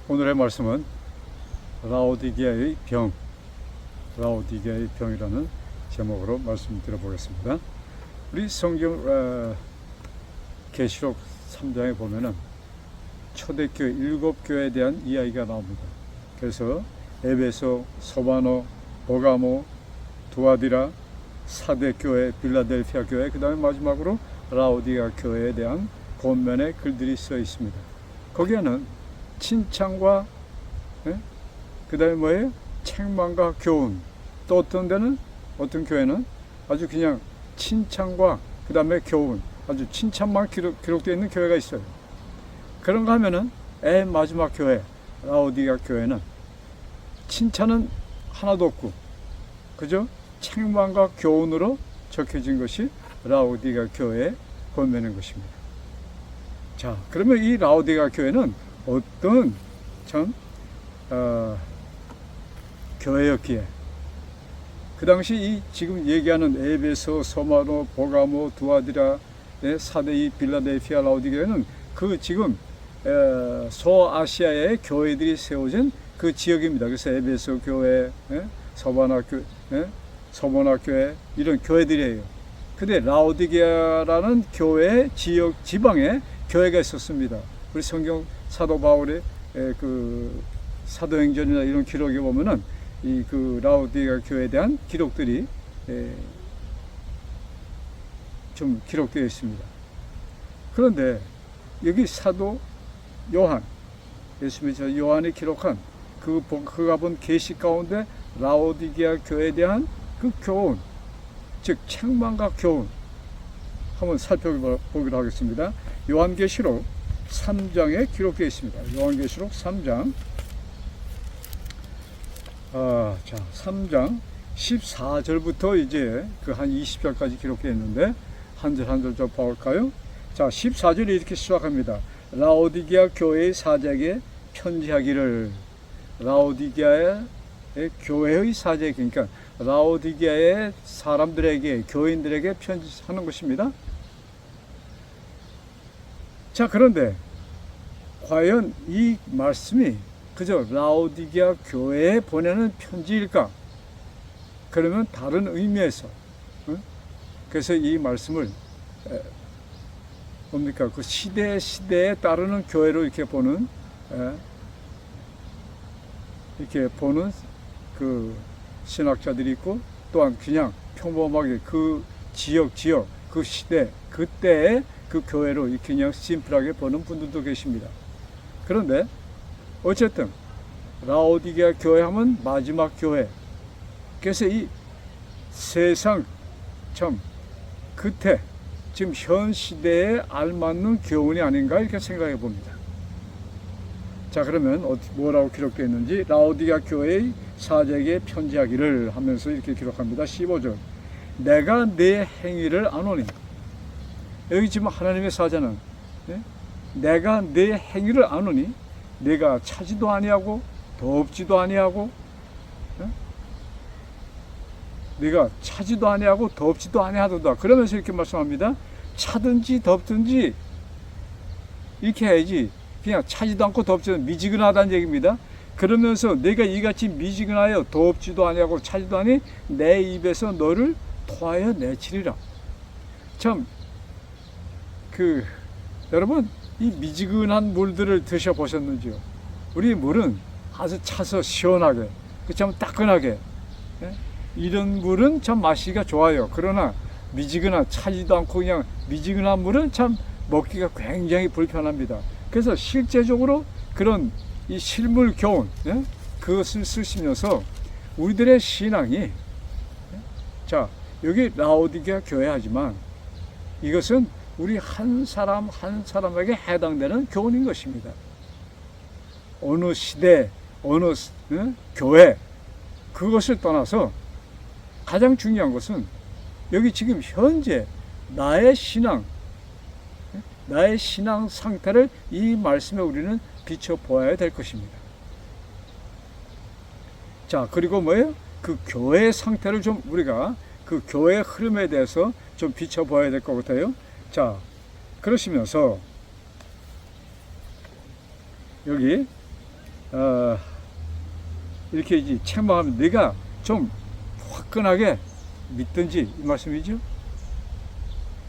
오늘의 말씀은 라오디게아의 병이라는 제목으로 말씀드려 보겠습니다. 우리 성경 계시록 3장에 보면은 초대교회 7교회에 대한 이야기가 나옵니다. 그래서 에베소, 소바노, 보가모, 두아디라, 사대교회, 빌라델피아 교회, 그 다음에 마지막으로 라오디게아 교회에 대한 본면에 글들이 써 있습니다. 거기에는 칭찬과 그 다음에 뭐예요? 책망과 교훈. 또 어떤 데는, 어떤 교회는 아주 그냥 칭찬과 그 다음에 교훈, 아주 칭찬만 기록되어 있는 교회가 있어요. 그런가 하면은 마지막 교회, 라오디게아 교회는 칭찬은 하나도 없고, 그죠? 책망과 교훈으로 적혀진 것이 라오디게아 교회의 본면인 것입니다. 자, 그러면 이 라오디게아 교회는 어떤 교회였기에, 그 당시 이 지금 얘기하는 에베소, 소마노, 보가모, 두아디라, 사데이, 빌라델피아, 라오디게아는 그 지금 소아시아의 교회들이 세워진 그 지역입니다. 그래서 에베소 교회, 소바나 교회 이런 교회들이에요. 근데 라오디게아라는 교회 지역 지방에 교회가 있었습니다. 우리 성경 사도 바울의 그 사도행전이나 이런 기록에 보면은 이 그 라오디게아 교회에 대한 기록들이 좀 기록되어 있습니다. 그런데 여기 사도 요한, 예수님의 요한이 기록한 그가 본 계시 가운데 라오디게아 교회에 대한 그 교훈, 즉 책망과 교훈 한번 살펴보기로 하겠습니다. 요한계시록 3장에 기록되어 있습니다. 요한계시록 3장 3장 14절부터 이제 그 한 20절까지 기록되어 있는데 한 절 한 절 좀 볼까요? 자, 14절이 이렇게 시작합니다. 라오디게아 교회의 사제에게 편지하기를. 라오디게아의 교회의 사제, 그러니까 라오디게아의 사람들에게, 교인들에게 편지하는 것입니다. 자, 그런데 과연 이 말씀이 그저 라오디게아 교회에 보내는 편지일까? 그러면 다른 의미에서, 그래서 이 말씀을 뭡니까? 그 시대에 따르는 교회로 이렇게 보는 그 신학자들이 있고, 또한 그냥 평범하게 그 지역 그 시대 그때의 그 교회로 그냥 심플하게 보는 분들도 계십니다. 그런데 어쨌든 라오디게아 교회 하면 마지막 교회. 그래서 이 세상 참 그때 지금 현 시대에 알맞는 교훈이 아닌가 이렇게 생각해 봅니다. 자, 그러면 뭐라고 기록되어 있는지, 라오디게아 교회의 사제에게 편지하기를 하면서 이렇게 기록합니다. 15절. 내가 네 행위를 아노니. 여기 지금 하나님의 사자는 내가 네 행위를 아노니, 내가 차지도 아니하고 덥지도 아니하고, 네가 차지도 아니하고 덥지도 아니하도다. 그러면서 이렇게 말씀합니다. 차든지 덥든지 이렇게 해야지, 그냥 차지도 않고 덥지도 않고 미지근하다는 얘기입니다. 그러면서 내가 이같이 미지근하여 덥지도 아니하고 차지도 아니 내 입에서 너를 토하여 내치리라. 참 여러분, 이 미지근한 물들을 드셔보셨는지요? 우리 물은 아주 차서 시원하게, 참 따끈하게, 이런 물은 참 마시기가 좋아요. 그러나 미지근한, 차지도 않고 그냥 미지근한 물은 참 먹기가 굉장히 불편합니다. 그래서 실제적으로 그런 이 실물 교훈, 그것을 쓰시면서 우리들의 신앙이, 자, 여기 라오디게아 교회 하지만 이것은 우리 한 사람 한 사람에게 해당되는 교훈인 것입니다. 어느 시대, 어느 교회, 그것을 떠나서 가장 중요한 것은 여기 지금 현재 나의 신앙 상태를 이 말씀에 우리는 비춰보아야 될 것입니다. 자, 그리고 뭐예요? 그 교회의 상태를 좀 우리가 그 교회의 흐름에 대해서 좀 비춰보아야 될 것 같아요. 자, 그러시면서 여기 이렇게 이제 책망하면 네가 좀 화끈하게 믿든지 이 말씀이죠.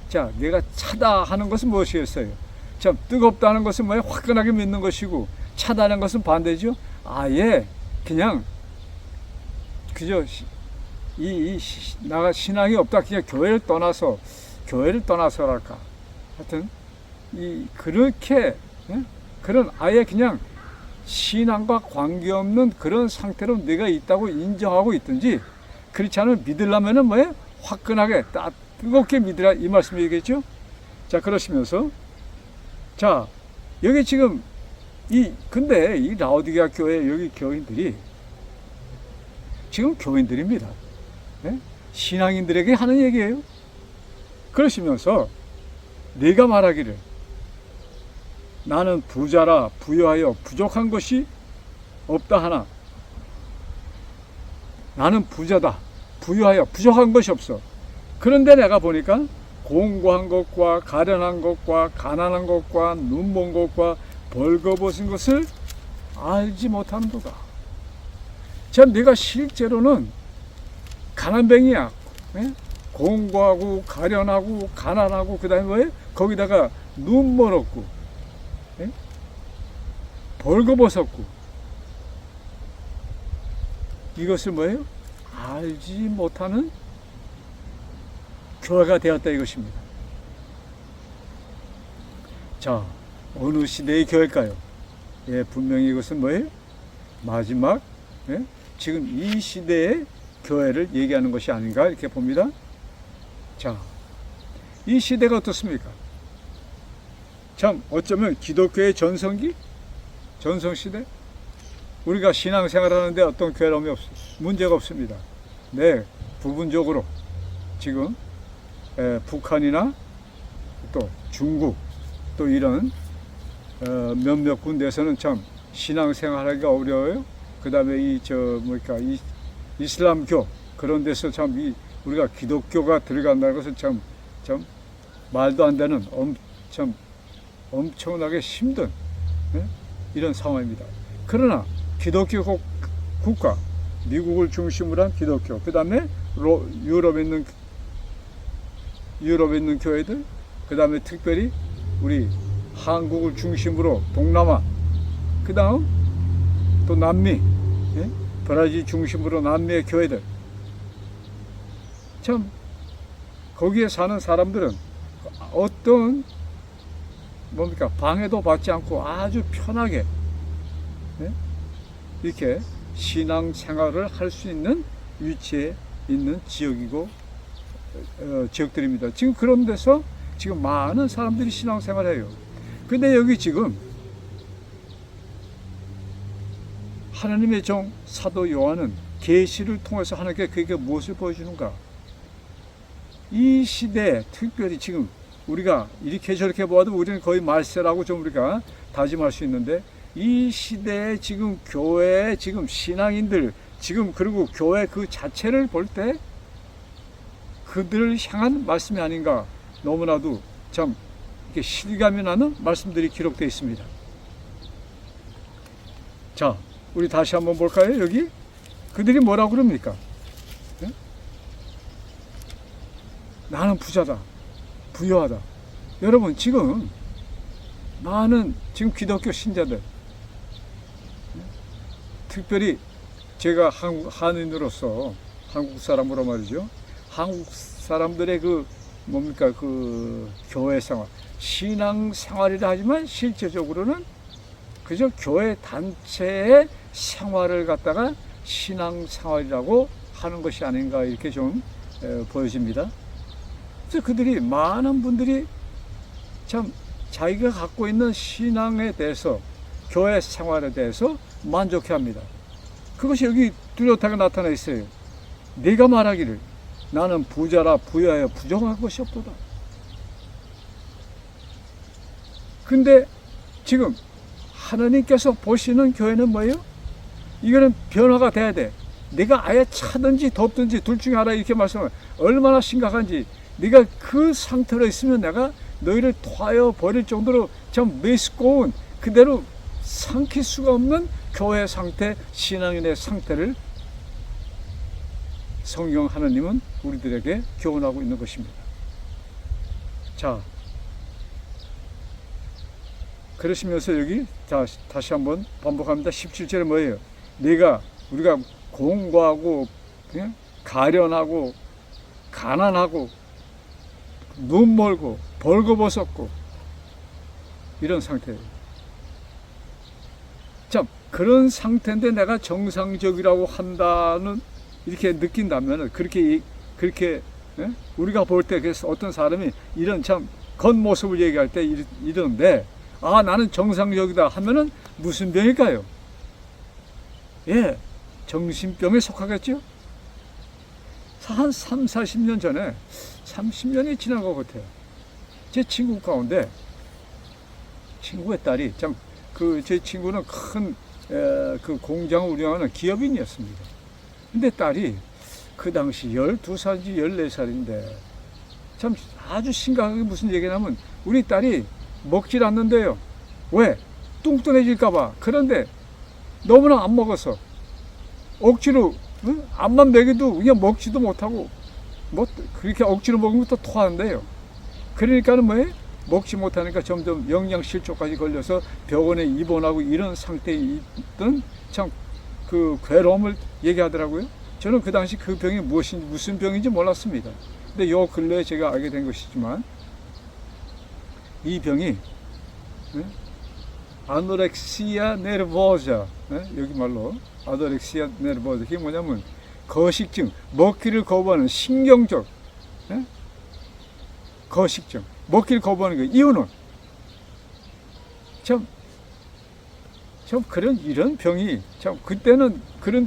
자, 내가 차다 하는 것은 무엇이겠어요? 참 뜨겁다는 것은 뭐예요? 화끈하게 믿는 것이고, 차다는 것은 반대죠. 아예 그냥 그저 나가 신앙이 없다, 그냥 교회를 떠나서랄까, 하여튼 그렇게 그런 아예 그냥 신앙과 관계없는 그런 상태로 내가 있다고 인정하고 있든지, 그렇지 않으면 믿으려면은 뭐예요? 화끈하게 뜨겁게 믿으라, 이 말씀이겠죠. 자, 그러시면서 자, 여기 지금 근데 이 라오디게아 교회 여기 교인들이 지금 교인들입니다. 네? 신앙인들에게 하는 얘기예요. 그러시면서 네가 말하기를 나는 부자라 부유하여 부족한 것이 없다 하나, 나는 부자다 부유하여 부족한 것이 없어. 그런데 내가 보니까 공고한 것과 가련한 것과 가난한 것과 눈먼 것과 벌거벗은 것을 알지 못하는도다. 참 네가 실제로는 가난뱅이야. 예? 공고하고 가련하고 가난하고 그 다음에 뭐예요? 거기다가 눈멀었고, 예? 벌거벗었고, 이것을 뭐예요? 알지 못하는 교회가 되었다 이것입니다. 자, 어느 시대의 교회일까요? 예, 분명히 이것은 뭐예요? 마지막, 예? 지금 이 시대의 교회를 얘기하는 것이 아닌가 이렇게 봅니다. 자, 이 시대가 어떻습니까? 참 어쩌면 기독교의 전성기? 전성시대? 우리가 신앙생활하는데 어떤 괴로움이 문제가 없습니다. 네, 부분적으로 지금 북한이나 또 중국 또 이런 몇몇 군데에서는 참 신앙생활하기가 어려워요. 그 다음에 이 이슬람교 그런 데서 참 우리가 기독교가 들어간다는 것은 참 말도 안 되는 엄청나게 힘든 이런 상황입니다. 그러나 기독교 국가, 미국을 중심으로 한 기독교, 그 다음에 유럽에 있는 교회들, 그 다음에 특별히 우리 한국을 중심으로 동남아, 그 다음 또 남미, 브라질 중심으로 남미의 교회들, 참 거기에 사는 사람들은 어떤 방해도 받지 않고 아주 편하게 이렇게 신앙생활을 할 수 있는 위치에 있는 지역이고 지역들입니다. 지금 그런 데서 지금 많은 사람들이 신앙생활을 해요. 근데 여기 지금 하나님의 종 사도 요한은 계시를 통해서 하나님께 그에게 무엇을 보여주는가? 이 시대에 특별히 지금 우리가 이렇게 저렇게 보아도 우리는 거의 말세라고 좀 우리가 다짐할 수 있는데, 이 시대에 지금 교회 지금 신앙인들 지금 그리고 교회 그 자체를 볼 때 그들을 향한 말씀이 아닌가, 너무나도 참 이렇게 실감이 나는 말씀들이 기록되어 있습니다. 자, 우리 다시 한번 볼까요? 여기 그들이 뭐라고 그럽니까? 네? 나는 부자다, 부유하다. 여러분, 지금 많은 지금 기독교 신자들, 특별히 제가 한인으로서 한국 사람으로 말이죠, 한국 사람들의 그 교회 생활, 신앙 생활이라 하지만 실제적으로는 그저 교회 단체의 생활을 갖다가 신앙 생활이라고 하는 것이 아닌가 이렇게 좀 보여집니다. 그래서 그들이 많은 분들이 참 자기가 갖고 있는 신앙에 대해서, 교회 생활에 대해서 만족해합니다. 그것이 여기 뚜렷하게 나타나 있어요. 네가 말하기를 나는 부자라 부유하여 부족한 것이 없도다. 근데 지금 하나님께서 보시는 교회는 뭐예요? 이거는 변화가 돼야 돼. 네가 아예 차든지 덥든지 둘 중에 하나 이렇게 말씀하면 얼마나 심각한지, 네가 그 상태로 있으면 내가 너희를 토하여 버릴 정도로 참 메스꺼운 그대로 삼킬 수가 없는 교회 상태, 신앙인의 상태를 성경 하나님은 우리들에게 교훈하고 있는 것입니다. 자, 그러시면서 여기 다시 한번 반복합니다. 17절에 뭐예요? 우리가 공고하고 가련하고 가난하고 눈 멀고 벌거벗었고 이런 상태예요. 참, 그런 상태인데 내가 정상적이라고 한다는 이렇게 느낀다면 그렇게 우리가 볼 때 어떤 사람이 이런 참 겉모습을 얘기할 때 이런데 나는 정상적이다 하면은 무슨 병일까요? 예, 정신병에 속하겠죠? 한 30-40년 전에 30년이 지난 것 같아요. 제 친구 가운데 친구의 딸이 제 친구는 큰 그 공장을 운영하는 기업인이었습니다. 근데 딸이 그 당시 12살인지 14살인데 참 아주 심각하게 무슨 얘기냐면 우리 딸이 먹질 않는데요. 왜? 뚱뚱해질까봐. 그런데 너무나 안 먹어서 억지로 앞만 먹여도 그냥 먹지도 못하고 그렇게 억지로 먹으면 또 토하는데요. 그러니까는 뭐예요? 먹지 못하니까 점점 영양실조까지 걸려서 병원에 입원하고 이런 상태에 있던 참 그 괴로움을 얘기하더라고요. 저는 그 당시 그 병이 무슨 병인지 몰랐습니다. 근데 요 근래에 제가 알게 된 것이지만 이 병이 아노렉시아 네르보자, 여기 말로 아노렉시아 네르보자, 이게 뭐냐면 거식증, 먹기를 거부하는 신경적 거식증, 먹기를 거부하는 거. 이유는 참 이런 병이 참 그때는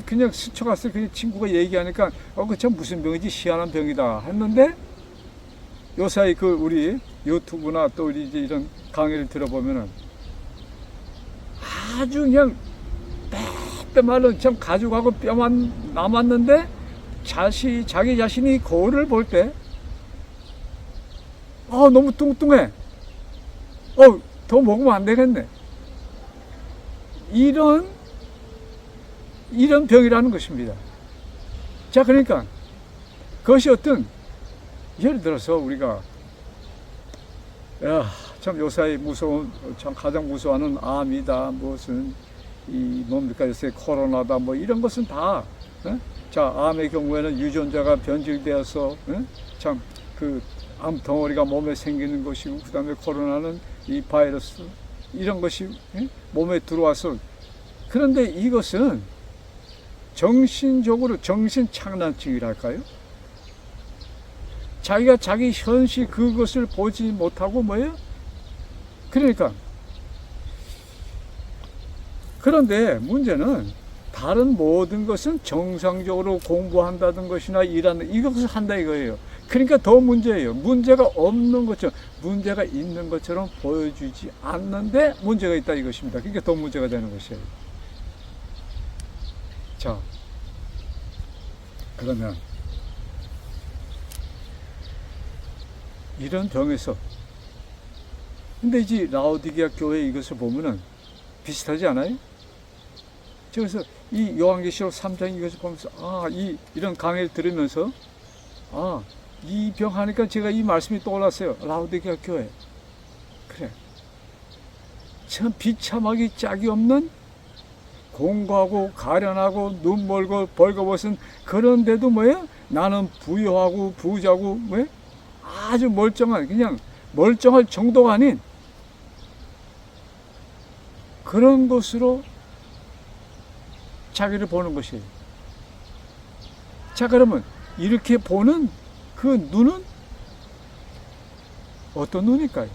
그냥 스쳐갔을 그 친구가 얘기하니까 그 참 무슨 병이지, 희한한 병이다 했는데 요사이 우리 유튜브나 또 우리 이제 이런 강의를 들어보면은 아주 그냥 빼빼말로 참 가죽하고 뼈만 남았는데 자기 자신이 거울을 볼 때 너무 뚱뚱해. 더 먹으면 안 되겠네. 이런 병이라는 것입니다. 자, 그러니까 그것이 어떤 예를 들어서 우리가 참 요사이 무서운 참 가장 무서워하는 암이다, 무슨 뭡니까 요새 코로나다, 뭐 이런 것은 다 자, 암의 경우에는 유전자가 변질되어서 참 그 암 덩어리가 몸에 생기는 것이고, 그 다음에 코로나는 이 바이러스 이런 것이 몸에 들어와서, 그런데 이것은 정신적으로 정신착란증이랄까요? 자기가 자기 현실 그것을 보지 못하고 뭐예요? 그러니까 그런데 문제는 다른 모든 것은 정상적으로 공부한다는 것이나 일하는 이것을 한다 이거예요. 그러니까 더 문제예요. 문제가 없는 것처럼, 문제가 있는 것처럼 보여주지 않는데 문제가 있다 이것입니다. 그러니까 더 문제가 되는 것이에요. 자, 그러면 이런 병에서, 근데 이제 라오디게아 교회 이것을 보면은 비슷하지 않아요? 그래서 이 요한계시록 3장 이것을 보면서 이런 강의를 들으면서 이 병 하니까 제가 이 말씀이 떠올랐어요. 라오디게아 교회. 그래. 참 비참하기 짝이 없는 공고하고 가련하고 눈 멀고 벌거벗은, 그런데도 뭐예요? 나는 부유하고 부자고 뭐예요? 아주 멀쩡한, 그냥 멀쩡할 정도가 아닌 그런 것으로 자기를 보는 것이에요. 자, 그러면 이렇게 보는 그 눈은 어떤 눈일까요?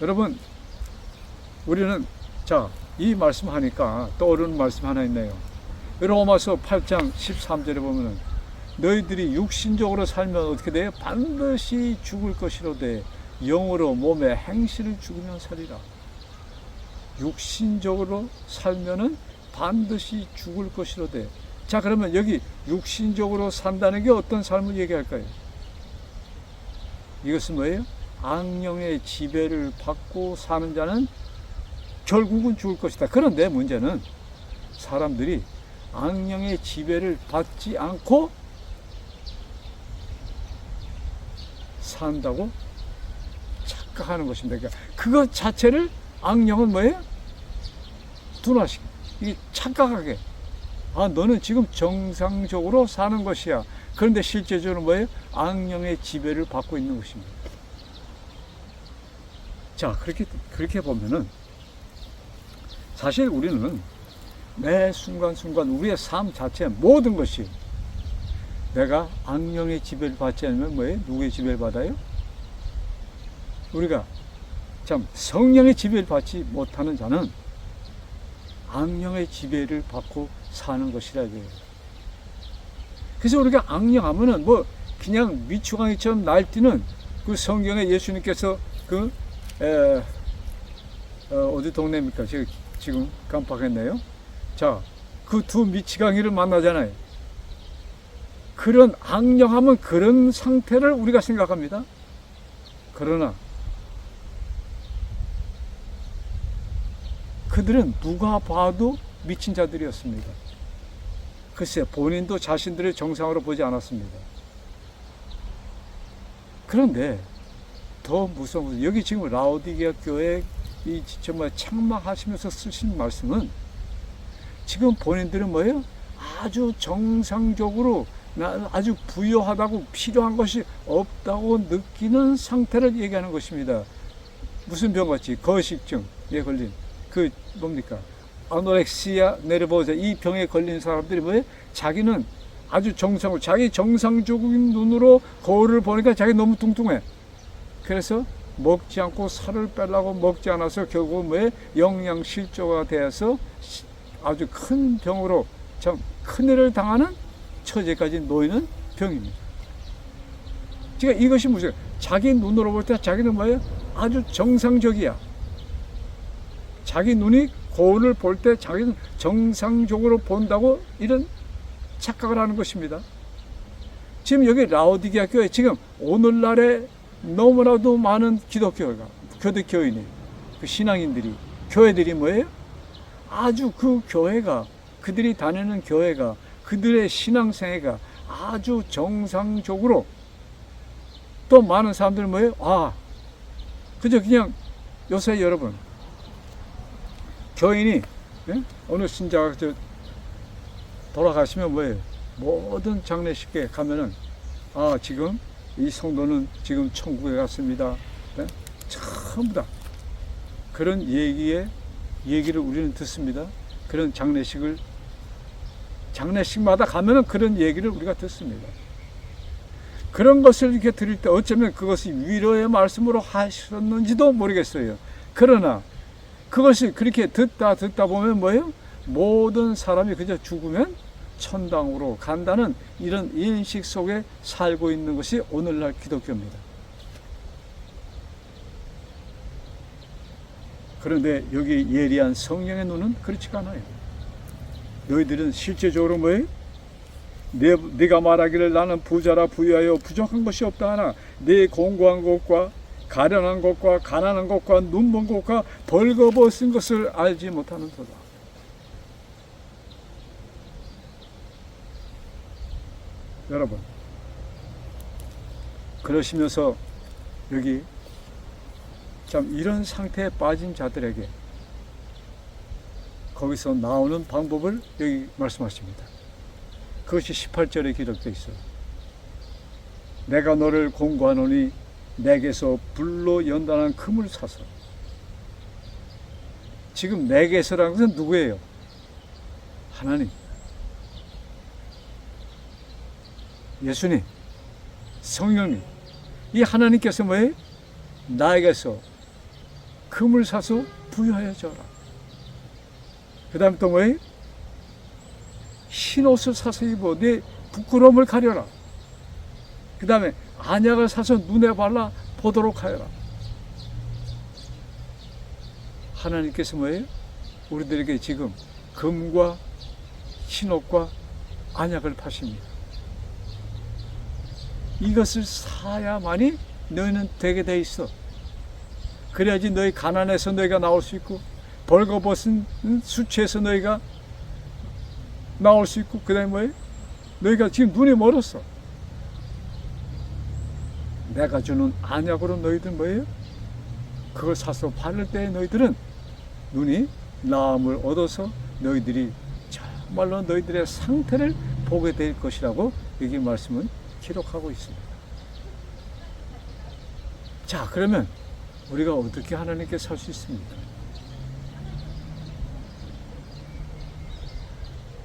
여러분, 우리는 이 말씀 하니까 떠오르는 말씀 하나 있네요. 로마서 8장 13절에 보면은 너희들이 육신적으로 살면 어떻게 돼요? 반드시 죽을 것이로되 영으로 몸의 행실을 죽으면 살리라. 육신적으로 살면은 반드시 죽을 것이로되. 자, 그러면 여기 육신적으로 산다는 게 어떤 삶을 얘기할까요? 이것은 뭐예요? 악령의 지배를 받고 사는 자는 결국은 죽을 것이다. 그런데 문제는 사람들이 악령의 지배를 받지 않고 산다고 착각하는 것입니다. 그러니까 그것 자체를 악령은 뭐예요? 둔화시키. 이게 착각하게. 아, 너는 지금 정상적으로 사는 것이야. 그런데 실제적으로 뭐예요? 악령의 지배를 받고 있는 것입니다. 자, 그렇게 보면은 사실 우리는 매 순간순간 우리의 삶 자체 모든 것이 내가 악령의 지배를 받지 않으면 뭐예요? 누구의 지배를 받아요? 우리가 참 성령의 지배를 받지 못하는 자는 악령의 지배를 받고 사는 것이라 이거예요. 그래서 우리가 악령 하면은 뭐 그냥 미추광이처럼 날뛰는 그 성경에 예수님께서 어디 동네입니까? 제가 지금 깜빡했네요. 자, 그 두 미치광이를 만나잖아요. 그런 악령하면 그런 상태를 우리가 생각합니다. 그러나 그들은 누가 봐도 미친 자들이었습니다. 글쎄, 본인도 자신들의 정상으로 보지 않았습니다. 그런데 더 무서운 것은 여기 지금 라오디게아 교회 이 정말 책망하시면서 쓰신 말씀은 지금 본인들은 뭐예요? 아주 정상적으로 아주 부유하다고 필요한 것이 없다고 느끼는 상태를 얘기하는 것입니다. 무슨 병 같지? 거식증에 걸린 그 뭡니까? 아노렉시아 네르보자 이 병에 걸린 사람들이 뭐예요? 자기는 아주 정상으로 자기 정상적인 눈으로 거울을 보니까 자기 너무 뚱뚱해. 그래서 먹지 않고 살을 빼려고 먹지 않아서 결국 뭐예요? 영양실조가 되어서 아주 큰 병으로 참 큰일을 당하는 처지까지 놓이는 병입니다. 그러니까 이것이 무슨 자기 눈으로 볼 때 자기는 뭐예요? 아주 정상적이야. 자기 눈이 거울을 볼 때 자기는 정상적으로 본다고 이런 착각을 하는 것입니다. 지금 여기 라오디게아 교회 지금 오늘날에 너무나도 많은 교인이 그 신앙인들이 교회들이 뭐예요? 아주 그 교회가 그들이 다니는 교회가 그들의 신앙생애가 아주 정상적으로 또 많은 사람들은 뭐예요? 아, 그저 그냥 요새 여러분 교인이 어느 신자가 돌아가시면 뭐예요? 모든 장례식에 가면은 아, 지금 이 성도는 지금 천국에 갔습니다. 네? 전부 다 그런 얘기를 우리는 듣습니다. 그런 장례식마다 가면은 그런 얘기를 우리가 듣습니다. 그런 것을 이렇게 들을 때 어쩌면 그것이 위로의 말씀으로 하셨는지도 모르겠어요. 그러나 그것이 그렇게 듣다 보면 뭐예요? 모든 사람이 그저 죽으면 천당으로 간다는 이런 인식 속에 살고 있는 것이 오늘날 기독교입니다. 그런데 여기 예리한 성령의 눈은 그렇지가 않아요. 너희들은 실제적으로 뭐예요? 네가 말하기를 나는 부자라 부유하여 부족한 것이 없다 하나 네 공고한 것과 가련한 것과 가난한 것과 눈먼 것과 벌거벗은 것을 알지 못하는 도다. 여러분, 그러시면서 여기 참 이런 상태에 빠진 자들에게 거기서 나오는 방법을 여기 말씀하십니다. 그것이 18절에 기록되어 있어요. 내가 너를 공고하노니 내게서 불로 연단한 금을 사서. 지금 내게서라는 것은 누구예요? 하나님, 예수님, 성령님. 이 하나님께서 뭐예요? 나에게서 금을 사서 부여하여 줘라. 그 다음에 또 뭐예요? 흰옷을 사서 입어 네 부끄러움을 가려라. 그 다음에 안약을 사서 눈에 발라 보도록 하여라. 하나님께서 뭐예요? 우리들에게 지금 금과 흰옷과 안약을 파십니다. 이것을 사야만이 너희는 되게 돼 있어. 그래야지 너희 가난해서 너희가 나올 수 있고 벌거벗은 수치에서 너희가 나올 수 있고, 그 다음에 뭐예요? 너희가 지금 눈이 멀었어. 내가 주는 안약으로 너희들 뭐예요? 그걸 사서 바를 때 너희들은 눈이 나음을 얻어서 너희들이 정말로 너희들의 상태를 보게 될 것이라고 여기 말씀은 기록하고 있습니다. 자, 그러면 우리가 어떻게 하나님께 살 수 있습니까?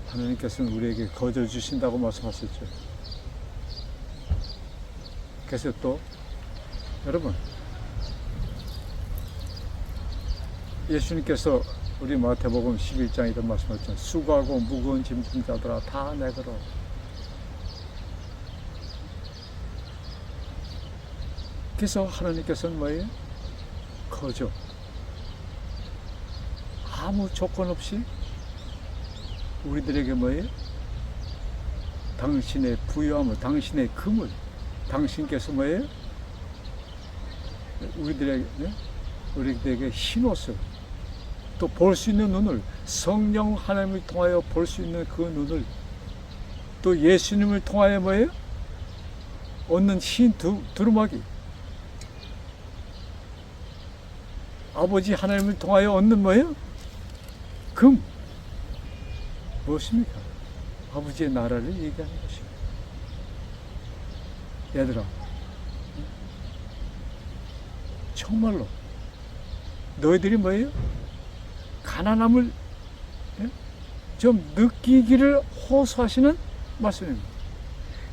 하나님께서는 우리에게 거저 주신다고 말씀하셨죠. 그래서 또 여러분, 예수님께서 우리 마태복음 11장에도 말씀하셨잖아요. 수고하고 무거운 짐진 자들아 다 내게로. 그래서 하나님께서는 뭐예요? 거저 아무 조건 없이 우리들에게 뭐예요? 당신의 부유함을, 당신의 금을, 당신께서 뭐예요? 우리들에게 흰 옷을, 또 볼 수 있는 눈을, 성령 하나님을 통하여 볼 수 있는 그 눈을, 또 예수님을 통하여 뭐예요? 얻는 흰 두루마기, 아버지 하나님을 통하여 얻는 뭐예요? 금. 무엇입니까? 아버지의 나라를 얘기하는 것입니다. 얘들아, 정말로 너희들이 뭐예요? 가난함을 좀 느끼기를 호소하시는 말씀입니다.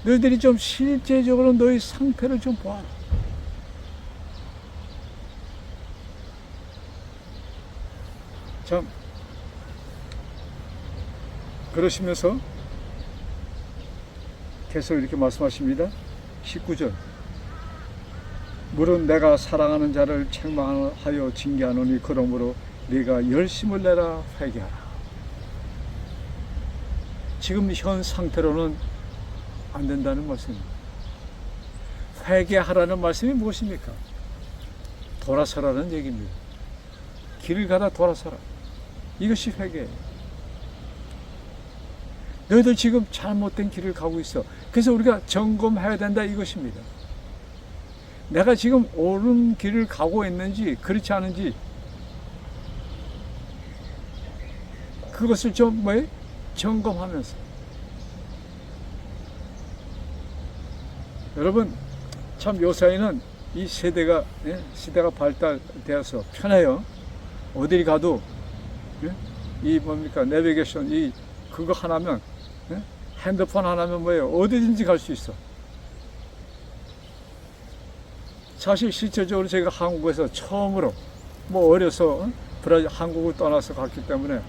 너희들이 좀 실제적으로 너희 상태를 좀 보아라. 참, 그러시면서 계속 이렇게 말씀하십니다. 19절. 물은 내가 사랑하는 자를 책망하여 징계하노니 그러므로 네가 열심을 내라 회개하라. 지금 현 상태로는 안 된다는 말씀입니다. 회개하라는 말씀이 무엇입니까? 돌아서라는 얘기입니다. 길을 가다 돌아서라. 이것이 회개예요. 너희들 지금 잘못된 길을 가고 있어. 그래서 우리가 점검해야 된다 이것입니다. 내가 지금 옳은 길을 가고 있는지 그렇지 않은지 그것을 좀 뭐예요? 점검하면서. 여러분, 참 요새에는 이 시대가 발달되어서 편해요. 어딜 가도 이 뭡니까? 내비게이션 이 그거 하나면, 핸드폰 하나면 뭐예요? 어디든지 갈 수 있어. 사실 실제적으로 제가 한국에서 처음으로 뭐 어려서 브라질 한국을 떠나서 갔기 때문에,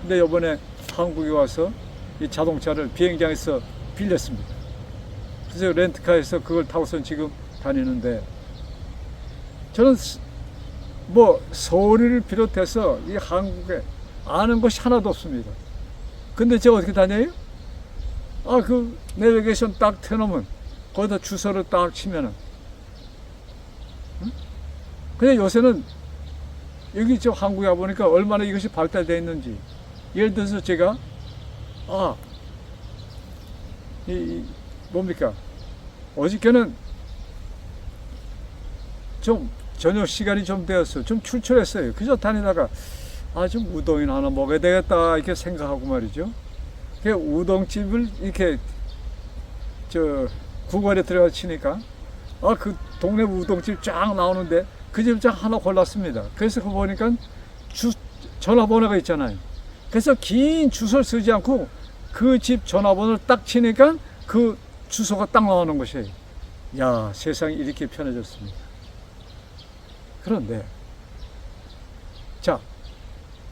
근데 이번에 한국에 와서 이 자동차를 비행장에서 빌렸습니다. 그래서 렌트카에서 그걸 타고선 지금 다니는데, 저는 뭐 서울을 비롯해서 이 한국에 아는 것이 하나도 없습니다. 근데 제가 어떻게 다녀요? 그 내비게이션 딱 켜놓으면 거기다 주소를 딱 치면은, 근데 요새는 여기 저 한국에 와보니까 얼마나 이것이 발달되어 있는지. 예를 들어서 제가 뭡니까? 어저께는 좀 저녁 시간이 좀 되었어요. 좀 출출했어요. 그저 다니다가 좀 우동이나 하나 먹어야 되겠다 이렇게 생각하고 말이죠. 그 우동집을 이렇게 구걸에 들어가 치니까 그 동네 우동집 쫙 나오는데 그 집 쫙 하나 골랐습니다. 그래서 그 보니까 전화번호가 있잖아요. 그래서 긴 주소를 쓰지 않고 그 집 전화번호를 딱 치니까 그 주소가 딱 나오는 것이에요. 야, 세상이 이렇게 편해졌습니다. 그런데 자,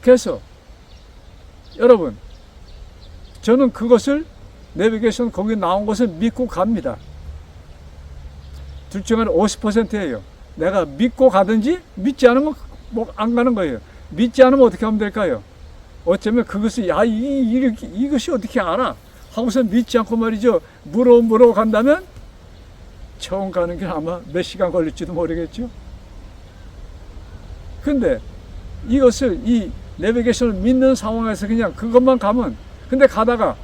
그래서 여러분, 저는 그것을 내비게이션 거기 나온 것을 믿고 갑니다. 둘 중에 50%예요. 내가 믿고 가든지 믿지 않으면 뭐 안 가는 거예요. 믿지 않으면 어떻게 하면 될까요? 어쩌면 그것을 이것이 어떻게 알아? 하고서 믿지 않고 말이죠. 물어 간다면 처음 가는 길 아마 몇 시간 걸릴지도 모르겠죠. 근데 이것을 이 내비게이션을 믿는 상황에서 그냥 그것만 가면, 근데 가다가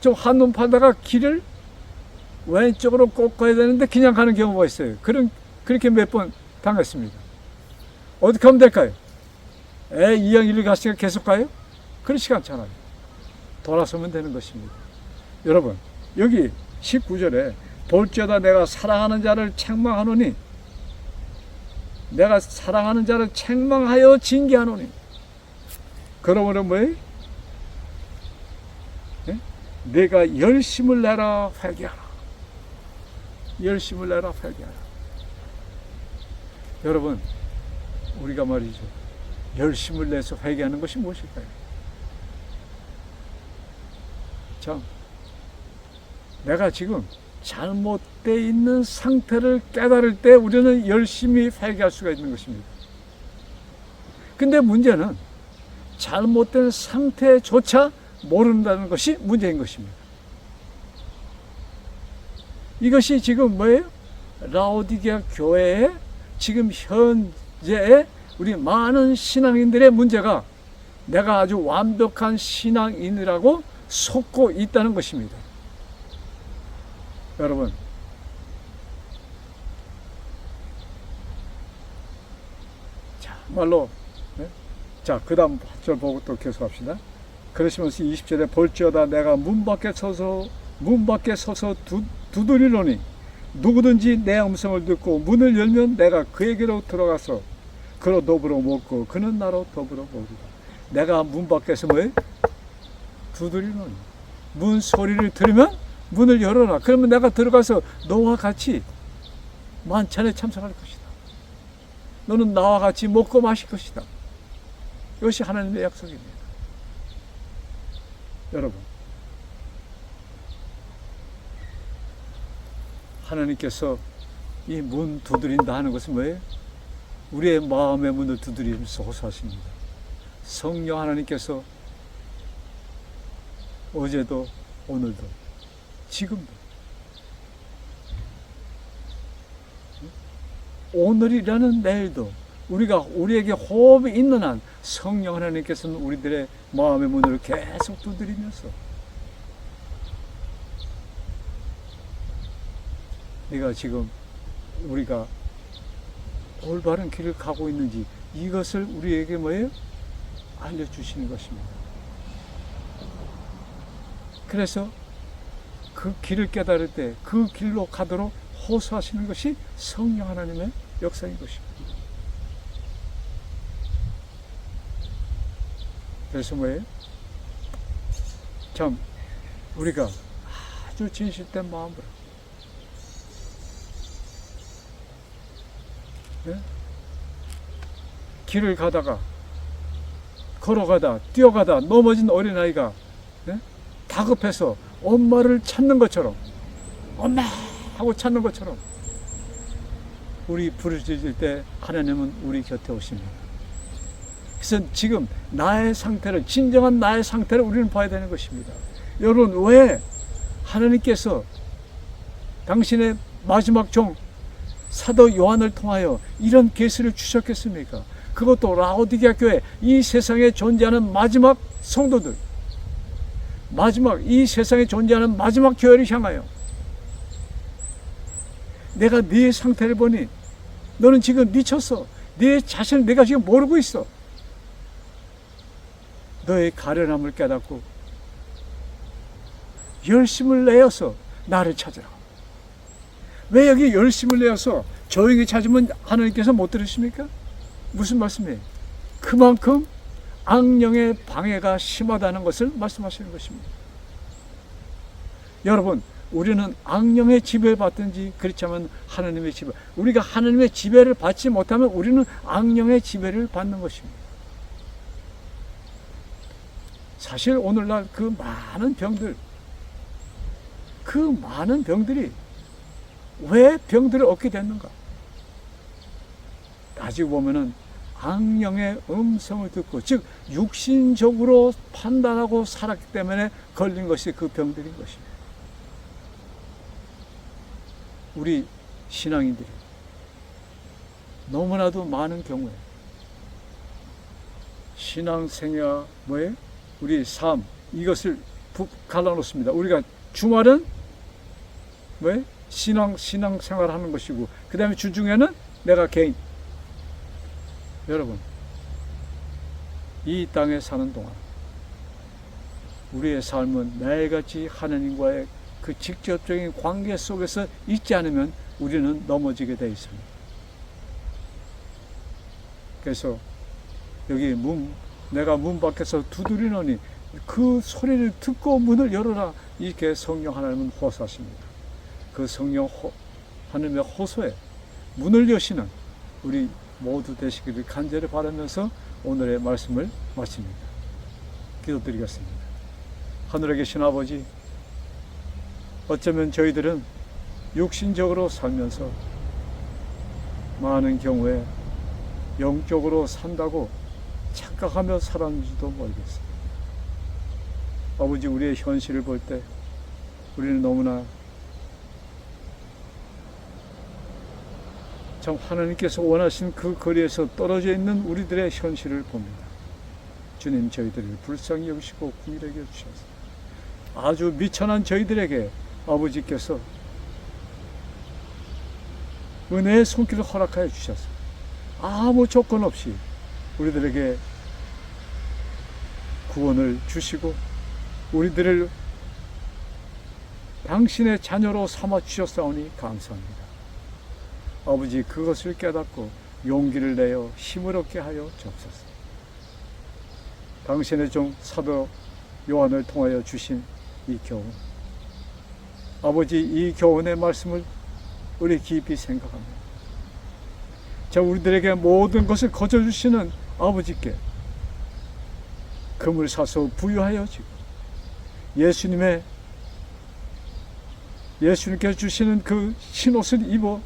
좀 한눈 팔다가 길을 왼쪽으로 꼭 가야 되는데 그냥 가는 경우가 있어요. 그렇게 몇 번 당했습니다. 어떻게 하면 될까요? 이왕 일을 갔으니까 계속 가요? 그렇지 않잖아요. 돌아서면 되는 것입니다. 여러분, 여기 19절에 볼지어다 내가 사랑하는 자를 책망하노니, 내가 사랑하는 자를 책망하여 징계하노니, 그러므로 뭐예요? 내가 열심을 내라 회개하라. 열심을 내라 회개하라. 여러분, 우리가 말이죠, 열심을 내서 회개하는 것이 무엇일까요? 참, 내가 지금 잘못되어 있는 상태를 깨달을 때 우리는 열심히 회개할 수가 있는 것입니다. 근데 문제는 잘못된 상태조차 모른다는 것이 문제인 것입니다. 이것이 지금 뭐예요? 라오디게아 교회의 지금 현재의 우리 많은 신앙인들의 문제가, 내가 아주 완벽한 신앙인이라고 속고 있다는 것입니다. 여러분, 자, 말로, 자, 그 다음 절 보고 또 계속합시다. 그러시면서 20절에 볼지어다 내가 문 밖에 서서 두드리노니 누구든지 내 음성을 듣고 문을 열면 내가 그에게로 들어가서 그로 더불어 먹고 그는 나로 더불어 먹으리라. 내가 문 밖에서 뭐예요? 두드리노니, 문 소리를 들으면 문을 열어라. 그러면 내가 들어가서 너와 같이 만찬에 참석할 것이다. 너는 나와 같이 먹고 마실 것이다. 이것이 하나님의 약속입니다. 여러분, 하나님께서 이 문 두드린다 하는 것은 뭐예요? 우리의 마음의 문을 두드리면서 호소하십니다. 성령 하나님께서 어제도 오늘도 지금도 오늘이라는 내일도 우리에게 호흡이 있는 한 성령 하나님께서는 우리들의 마음의 문을 계속 두드리면서 내가 지금 우리가 올바른 길을 가고 있는지 이것을 우리에게 뭐예요? 알려주시는 것입니다. 그래서 그 길을 깨달을 때 그 길로 가도록 호소하시는 것이 성령 하나님의 역사인 것입니다. 그래서 뭐예요? 참 우리가 아주 진실된 마음으로 길을 가다가 걸어가다 뛰어가다 넘어진 어린아이가 다급해서 엄마를 찾는 것처럼, 엄마 하고 찾는 것처럼 우리 부르짖을 때 하나님은 우리 곁에 오십니다. 그래서 지금 나의 상태를, 진정한 나의 상태를 우리는 봐야 되는 것입니다. 여러분, 왜 하나님께서 당신의 마지막 종 사도 요한을 통하여 이런 계시를 주셨겠습니까? 그것도 라오디게아 교회, 이 세상에 존재하는 마지막 성도들, 이 세상에 존재하는 마지막 교회를 향하여 내가 네 상태를 보니 너는 지금 미쳤어. 네 자신을 내가 지금 모르고 있어. 너의 가련함을 깨닫고 열심을 내어서 나를 찾으라. 왜 여기 열심을 내어서 조용히 찾으면 하나님께서 못 들으십니까? 무슨 말씀이에요? 그만큼 악령의 방해가 심하다는 것을 말씀하시는 것입니다. 여러분, 우리는 악령의 지배를 받든지 그렇지 않으면 하나님의 지배, 우리가 하나님의 지배를 받지 못하면 우리는 악령의 지배를 받는 것입니다. 사실 오늘날 그 많은 병들이 왜 병들을 얻게 됐는가? 따지고 보면은 악령의 음성을 듣고, 즉 육신적으로 판단하고 살았기 때문에 걸린 것이 그 병들인 것입니다. 우리 신앙인들이 너무나도 많은 경우에 신앙생활 뭐예요? 우리 삶 이것을 갈라놓습니다. 우리가 주말은 뭐예요? 신앙생활하는 것이고 그 다음에 주중에는 내가 개인. 여러분 이 땅에 사는 동안 우리의 삶은 매일같이 하나님과의 그 직접적인 관계 속에서 있지 않으면 우리는 넘어지게 되어 있습니다. 그래서 여기 내가 문 밖에서 두드리노니 그 소리를 듣고 문을 열어라, 이렇게 성령 하나님은 호소하십니다. 그 성령 하나님의 호소에 문을 여시는 우리 모두 되시기를 간절히 바라면서 오늘의 말씀을 마칩니다. 기도드리겠습니다. 하늘에 계신 아버지, 어쩌면 저희들은 육신적으로 살면서 많은 경우에 영적으로 산다고 착각하며 살았는지도 모르겠습니다. 아버지, 우리의 현실을 볼 때 우리는 너무나 참 하나님께서 원하신 그 거리에서 떨어져 있는 우리들의 현실을 봅니다. 주님, 저희들을 불쌍히 여기시고 긍휼히 여겨 주셔서 아주 미천한 저희들에게 아버지께서 은혜의 손길을 허락하여 주셔서 아무 조건 없이 우리들에게 구원을 주시고 우리들을 당신의 자녀로 삼아 주셨사오니 감사합니다. 아버지, 그것을 깨닫고 용기를 내어 힘을 얻게 하여 주옵소서. 당신의 종 사도 요한을 통하여 주신 이 교훈, 아버지, 이 교훈의 말씀을 우리 깊이 생각합니다. 우리들에게 모든 것을 거저주시는 아버지께 금을 사서 부유하여 지고 예수님께서 주시는 그 신옷을 입어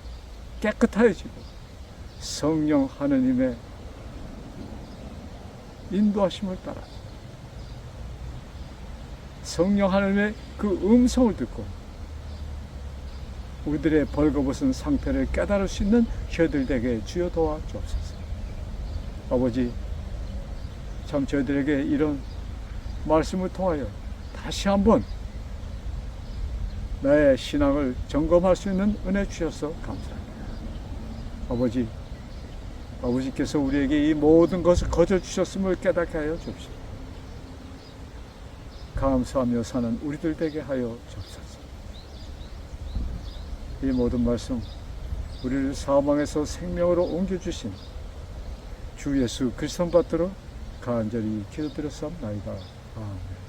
깨끗하여지고 성령 하느님의 인도하심을 따라 성령 하느님의 그 음성을 듣고 우리들의 벌거벗은 상태를 깨달을 수 있는 저희들 되게 주여 도와 주옵소서. 아버지, 참 저희들에게 이런 말씀을 통하여 다시 한번 나의 신앙을 점검할 수 있는 은혜 주셔서 감사합니다. 아버지, 아버지께서 우리에게 이 모든 것을 거저 주셨음을 깨닫게 하여 주옵시고 감사하며 사는 우리들 되게 하여 주옵소서. 이 모든 말씀 우리를 사망에서 생명으로 옮겨주신 주 예수 그리스도 받들어 간절히 기도드렸사옵나이다. 아멘.